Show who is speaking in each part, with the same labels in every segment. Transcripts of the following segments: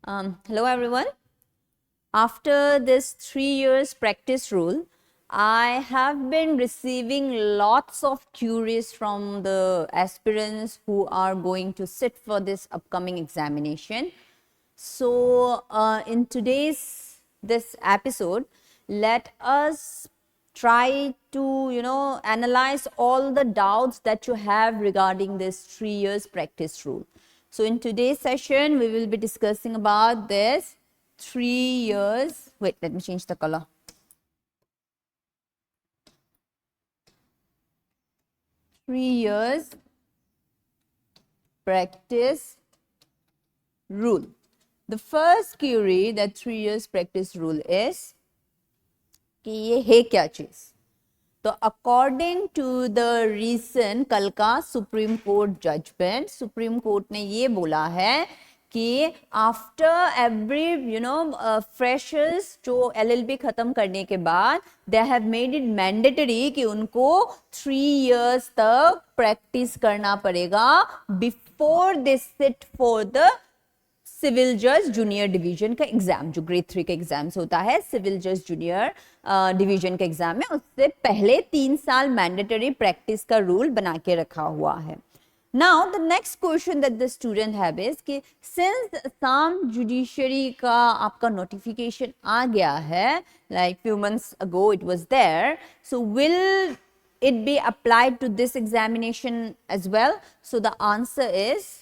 Speaker 1: Hello everyone. After this 3 years practice rule, I have been receiving lots of queries from the aspirants who are going to sit for this upcoming examination. So in today's this episode, let us try to analyze all the doubts that you have regarding this 3 years practice rule. So in today's session, we will be discussing about this 3 years. Wait, let me change the color. Three years practice rule. The first query that 3 years practice rule is कि ये है क्या चीज. तो according to the recent कल का supreme court judgement, supreme court ने ये बोला है कि आफ्टर एवरी फ्रेशर्स जो एलएलबी खत्म करने के बाद they have made it mandatory कि उनको 3 years तक प्रैक्टिस करना पड़ेगा before they sit for the civil जज जूनियर डिवीजन का एग्जाम. जो ग्रेड 3 का एग्जाम्स होता है सिविल जज जूनियर डिवीजन के एग्जाम में, उससे पहले 3 साल मैंडेटरी प्रैक्टिस का रूल बना के रखा हुआ है. Now the next question that the student have is कि सिंस असम जुडिशरी का आपका नोटिफिकेशन आ गया है, like few months ago it was there, so will it be applied to this examination as well? So the answer is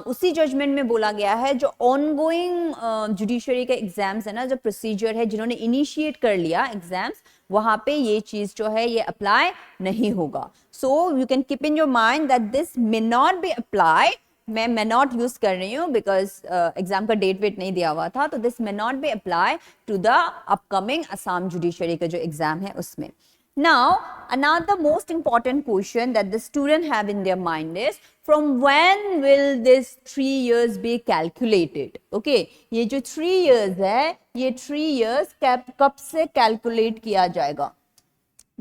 Speaker 1: उसी judgement में बोला गया है जो ऑनगोइंग जुडिशरी के एग्जाम्स है ना, जो प्रोसीजर है, जिन्होंने इनिशिएट कर लिया एग्जाम्स, वहां पे ये चीज जो है ये अप्लाई नहीं होगा. So you can keep in your mind that this may not be apply. मैं मे नॉट यूज कर रही हूँ बिकॉज एग्जाम का डेट वेट नहीं दिया हुआ था, तो this may not be apply to the upcoming Assam judiciary का जो एग्जाम है उसमें. Now, another most important question that the student have in their mind is, from when will this 3 years be calculated? Okay, ये जो 3 years है, ये 3 years कब से calculate किया जाएगा?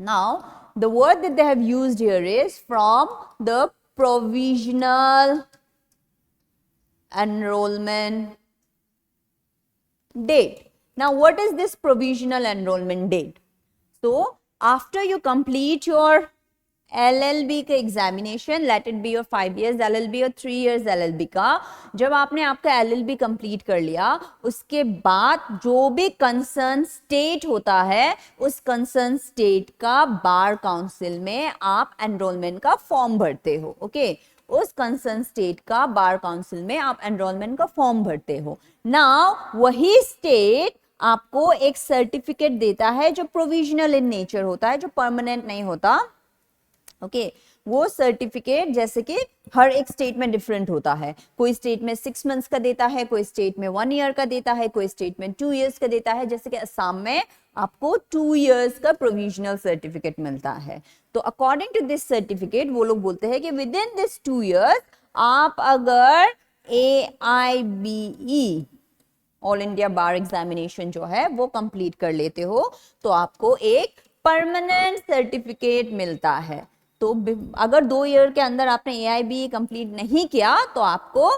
Speaker 1: Now, the word that they have used here is from the provisional enrollment date. Now, what is this provisional enrollment date? So, after you complete your LLB का examination, let it be your 5 years LLB और 3 years LLB का, जब आपने आपका LLB complete कर लिया, उसके बाद जो भी कंसर्न स्टेट होता है, उस कंसर्न स्टेट का बार काउंसिल में आप एनरोलमेंट का फॉर्म भरते हो. ओके, उस कंसर्न स्टेट का बार काउंसिल में आप एनरोलमेंट का फॉर्म भरते हो. नाउ वही स्टेट आपको एक सर्टिफिकेट देता है जो प्रोविजनल इन नेचर होता है, जो परमानेंट नहीं होता. ओके, वो सर्टिफिकेट जैसे कि हर एक स्टेट में डिफरेंट होता है. कोई स्टेट में 6 months का देता है, कोई स्टेट में 1 year का देता है, कोई स्टेट में 2 years का देता है. जैसे कि असम में आपको 2 years का प्रोविजनल सर्टिफिकेट मिलता है. तो अकॉर्डिंग टू दिस सर्टिफिकेट वो लोग बोलते हैं कि विद इन दिस 2 years आप अगर AIBE ऑल इंडिया बार एग्जामिनेशन जो है वो कंप्लीट कर लेते हो तो आपको एक परमानेंट सर्टिफिकेट मिलता है. तो अगर 2 year के अंदर आपने AIBE कंप्लीट नहीं किया तो आपको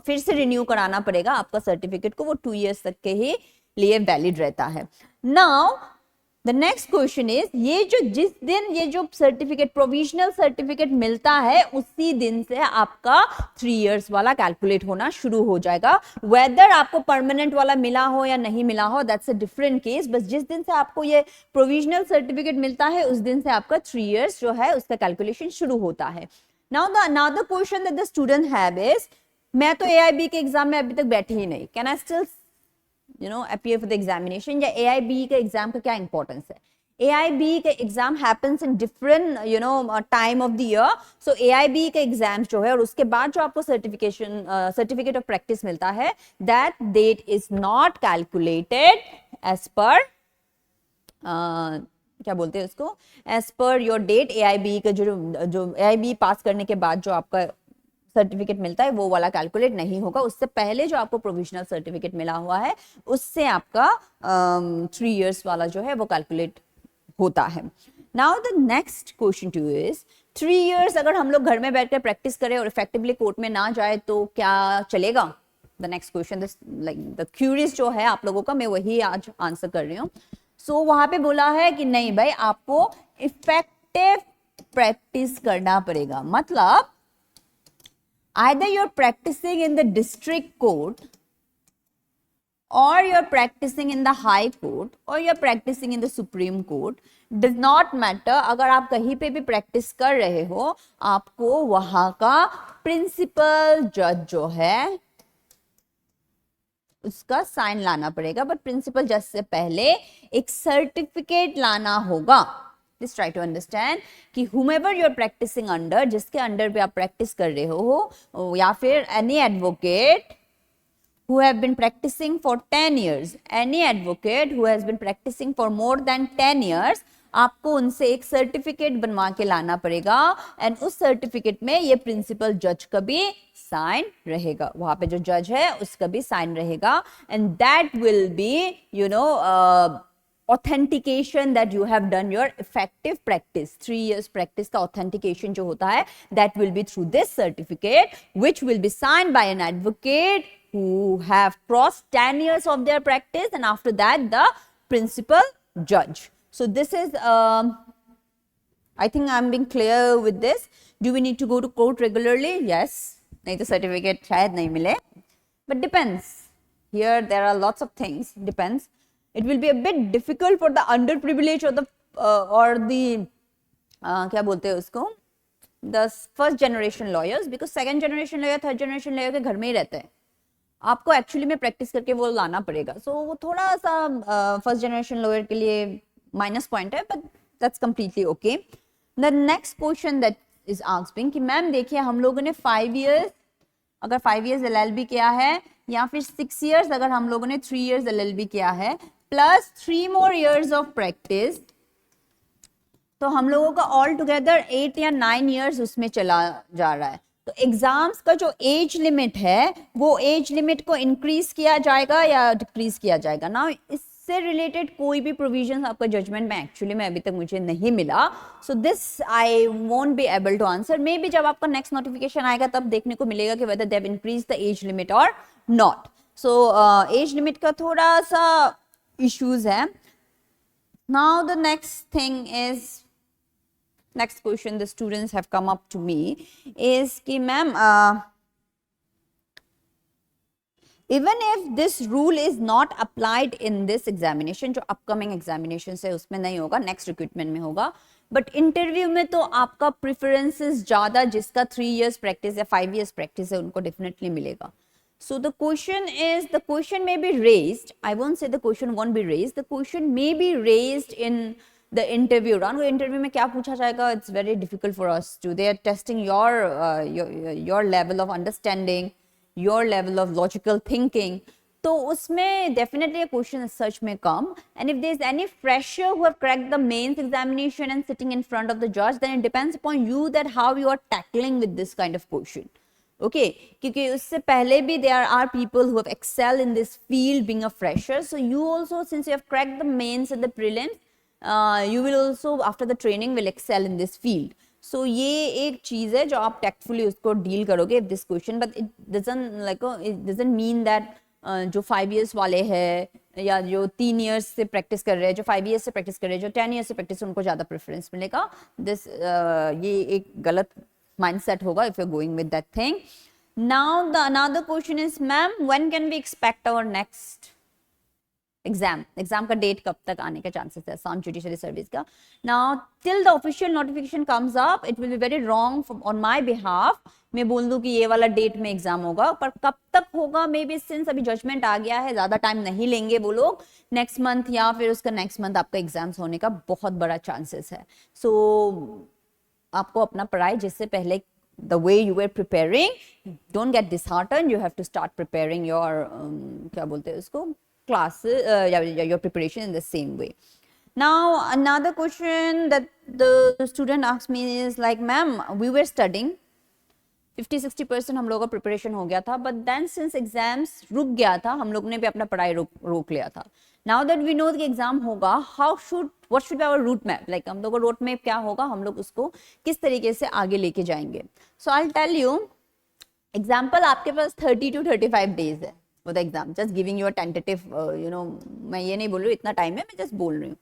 Speaker 1: फिर से रिन्यू कराना पड़ेगा आपका सर्टिफिकेट को. वो 2 years तक के ही लिए वैलिड रहता है. Now the next question is, ये जो जिस दिन ये जो सर्टिफिकेट प्रोविजनल सर्टिफिकेट मिलता है उसी दिन से आपका 3 years वाला कैलकुलेट होना शुरू हो जाएगा. वेदर आपको परमानेंट वाला मिला हो या नहीं मिला हो, दैट्स अ डिफरेंट केस. बस जिस दिन से आपको ये प्रोविजनल सर्टिफिकेट मिलता है उस दिन से आपका 3 years जो है उसका कैलकुलेशन शुरू होता है. Now the another question that the student have is, मैं तो AIB के एग्जाम में अभी तक बैठी ही नहीं, can I still appear for the examination? या AIBE का एग्जाम का क्या इंपॉर्टेंस है? AIBE का exam happens in different time of the year. So AIBE का एग्जाम जो है और उसके बाद जो आपको सर्टिफिकेट ऑफ प्रैक्टिस मिलता है, that date is not calculated as per क्या बोलते हैं उसको, as per your date. AIBE का जो AIBE पास करने के बाद जो आपका सर्टिफिकेट मिलता है वो वाला कैलकुलेट नहीं होगा. उससे पहले जो आपको प्रोविजनल सर्टिफिकेट मिला हुआ है उससे आपका 3 years वाला जो है वो कैलकुलेट होता है. Now the next question two is, 3 years अगर हम लोग घर में बैठकर प्रैक्टिस करें और इफेक्टिवली कोर्ट में ना जाए तो क्या चलेगा? The next question, like the queries जो है आप लोगों का, मैं वही आज आंसर कर रही हूँ. सो वहां पे बोला है कि नहीं भाई आपको इफेक्टिव प्रैक्टिस करना पड़ेगा. मतलब either you're practicing in the district court or you're practicing in the high court or you're practicing in the supreme court, does not matter. अगर आप कहीं पे भी प्रैक्टिस कर रहे हो, आपको वहां का प्रिंसिपल जज जो है उसका साइन लाना पड़ेगा. बट प्रिंसिपल जज से पहले एक सर्टिफिकेट लाना होगा. Please try to understand कि whomever you are practicing under, जिसके अंडर पे आप प्रैक्टिस कर रहे हो, या फिर any advocate who have been practicing for 10 years, any advocate who has been practicing for more than 10 years, आपको उनसे एक सर्टिफिकेट बनवा के लाना पड़ेगा. एंड उस सर्टिफिकेट में ये प्रिंसिपल जज का भी साइन रहेगा. वहां पे जो जज है उसका भी साइन रहेगा. And that will be you know authentication that you have done your effective practice. 3 years practice का authentication जो होता है, that will be through this certificate, which will be signed by an advocate who have crossed 10 years of their practice, and after that the principal judge. So this is I think I'm being clear with this. Do we need to go to court regularly? Yes. नहीं तो certificate शायद नहीं मिले, but depends. Here there are lots of things, depends. It will be a bit difficult for the underprivileged or the क्या बोलते हैं उसको, the first generation lawyers, because second generation lawyer, third generation lawyer के घर में ही रहते हैं. आपको एक्चुअली में प्रैक्टिस करके वो लाना पड़ेगा. सो वो थोड़ा सा फर्स्ट जनरेशन लॉयर के लिए माइनस पॉइंट है, but that's completely okay. The next question that is asking कि मैम देखिए हम लोगों ने 5 years, अगर 5 years LLB किया है, या फिर 6 years अगर हम लोगों ने 3 years LLB किया है, plus 3 more years of practice, तो हम लोगों का ऑल टुगेदर 8 या 9 years उसमें चला जा रहा है. तो एग्जाम्स का जो एज लिमिट है, वो एज लिमिट को इंक्रीज किया जाएगा या डिक्रीज किया जाएगा ना. इससे रिलेटेड कोई भी प्रोविजन आपका जजमेंट में एक्चुअली में अभी तक मुझे नहीं मिला. So this I won't be able to answer. Maybe जब आपका नेक्स्ट नोटिफिकेशन आएगा तब देखने को मिलेगा कि whether they have increase the age limit और नॉट. सो एज लिमिट का थोड़ा सा इश्यूज है. Now the next thing is, next question the students have come up to me is ki ma'am even if this rule is not applied in this examination, जो upcoming examinations है उसमें नहीं होगा, next recruitment में होगा, but interview में तो आपका preferences ज़्यादा जिसका 3 years practice या 5 years practice है उनको definitely मिलेगा. So the question is, the question may be raised, I won't say the question won't be raised, the question may be raised in the interview round. Interview में क्या पूछा जाएगा, it's very difficult for us to, they are testing your level of understanding, your level of logical thinking. तो उसमें definitely a question as such may come, and if there is any fresher who have cracked the mains examination and sitting in front of the judge, then it depends upon you that how you are tackling with this kind of question. Okay, क्योंकि उससे पहले भी there are people who have excelled in this field being a fresher, so you also, since you have cracked the mains and the prelims, you will also after the training will excel in this field. So ये एक चीज है जो आप tactfully उसको deal करोगे this question, but it doesn't mean that जो 5 years वाले हैं या जो 3 years से practice कर रहे हैं, जो 5 years से practice कर रहे हैं, जो 10 years से practice उनको ज़्यादा preference मिलेगा. This ये एक गलत mindset होगा if you're going with that thing. Now the another question is, ma'am, when can we expect our next exam का डेट कब तक आने का चांसेस है असम जुडिशरी सर्विस का. Now till the official notification comes up, it will be very wrong on my behalf. मैं बोल दूं कि ये वाला डेट में एग्जाम होगा, पर कब तक होगा, मे बी सिंस अभी जजमेंट आ गया है, ज्यादा टाइम नहीं लेंगे वो लोग, नेक्स्ट मंथ या फिर उसका नेक्स्ट मंथ आपका एग्जाम्स होने का बहुत बड़ा चांसेस है. सो आपको अपना पढ़ाई जिससे पहले the way you were preparing, don't get disheartened, you have to start preparing your क्या बोलते हैं उसको, classes, your preparation in the same way. Now another question that the student asked me is like, ma'am, we were studying 50-60% हम लोगों का preparation हो गया था, but then since exams रुक गया था, हम लोग ने भी अपना पढ़ाई रोक लिया था. Now that we know कि exam होगा, what should be our route map? Like हम लोग का road map क्या होगा, हम लोग उसको किस तरीके से आगे लेके जाएंगे. So I'll tell you example आपके पास 30 to 35 days है for the exam, just giving you a tentative, मैं ये नहीं बोल रही हूँ इतना टाइम है, मैं जस्ट बोल रही हूँ।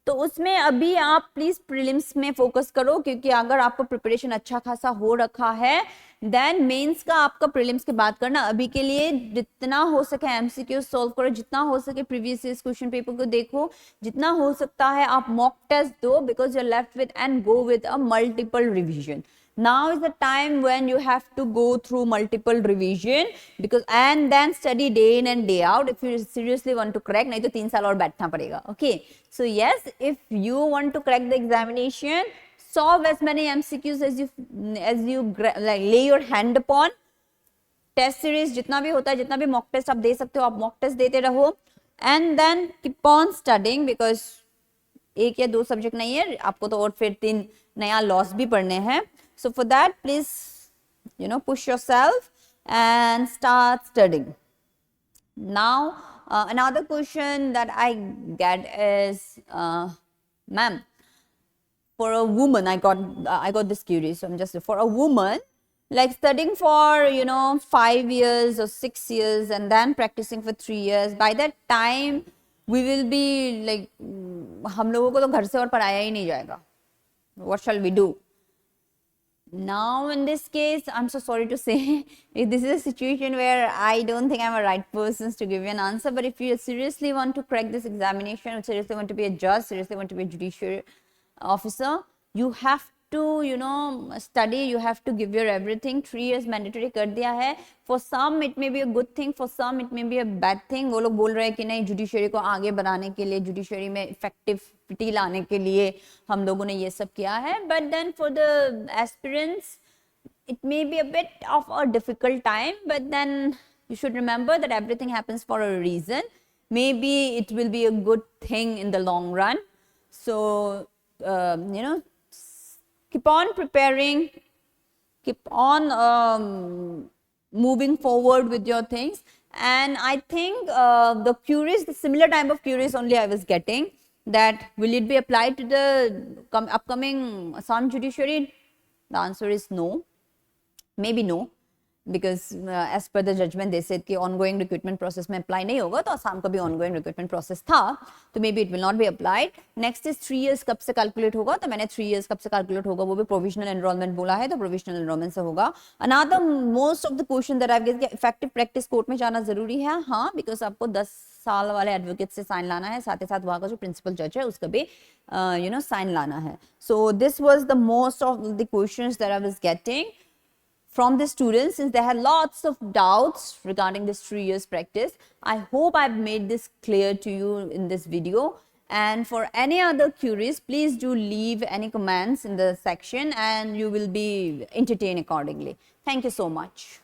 Speaker 1: तो उसमें अभी आप प्लीज प्रीलिम्स में फोकस करो, क्योंकि अगर आपका प्रिपरेशन अच्छा खासा हो रखा है देन मेंस का आपका प्रीलिम्स के बाद करना। अभी के लिए जितना हो सके एमसीक्यू सॉल्व करो, जितना हो सके प्रीवियस ईयर क्वेश्चन पेपर को देखो, जितना हो सकता है आप मॉक टेस्ट दो, because you are left with and go with a multiple revision. Now is the time when you have to go through multiple revision, because and then study day in and day out if you seriously want to crack. नहीं तो 3 साल और बैठना पड़ेगा. Okay, so yes, if you want to crack the examination, solve as many MCQs as you like lay your hand upon. Test series जितना भी होता है, जितना भी मॉक टेस्ट आप दे सकते हो, आप मॉक टेस्ट देते रहो, and then keep on studying, because एक या 2 सब्जेक्ट नहीं है आपको तो, और फिर 3 नया लॉस भी पढ़ने हैं. So for that, please, push yourself and start studying. Now, another question that I get is, ma'am, for a woman, I got this curious. So I'm just, for a woman, like studying for 5 years or 6 years and then practicing for 3 years. By that time, we will be like, हम लोगों को तो घर से और पढ़ाया ही नहीं जाएगा. What shall we do? Now in this case, I'm so sorry to say, this is a situation where I don't think I'm a right person to give you an answer. But if you seriously want to crack this examination, seriously want to be a judge, seriously want to be a judiciary officer, you have to study, you have to give your everything. 3 years mandatory कर दिया है. For some it may be a good thing, for some it may be a bad thing. वो लोग बोल रहे हैं कि नहीं, जुडिशरी को आगे बढ़ाने के लिए, जुडिशरी में इफेक्टिविटी लाने के लिए हम लोगों ने ये सब किया है. But then for the aspirants it may be a bit of a difficult time, but then you should remember that everything happens for a reason. Maybe it will be a good thing in the long run. So keep on preparing, keep on moving forward with your things. And I think the similar type of queries only I was getting, that will it be applied to the upcoming Assam judiciary? The answer is no, maybe no, because as per the judgment they said कि ongoing recruitment process में apply नहीं होगा, तो असम का भी ongoing recruitment process था, तो maybe it will not be applied. Next is 3 years कब से calculate होगा, तो मैंने 3 years कब से calculate होगा वो भी provisional enrollment बोला है, तो provisional enrollment से होगा. Another most of the question that I've given, effective practice court में जाना जरूरी है, हाँ, because आपको 10 साल वाले एडवोकेट से साइन लाना है, साथ ही साथ वहाँ का जो प्रिंसिपल जज है उसका भी साइन लाना है. So this was the most of the questions that I was getting from the students, since they had lots of doubts regarding this 3 years practice. I hope I've made this clear to you in this video. And for any other queries, please do leave any comments in the section and you will be entertained accordingly. Thank you so much.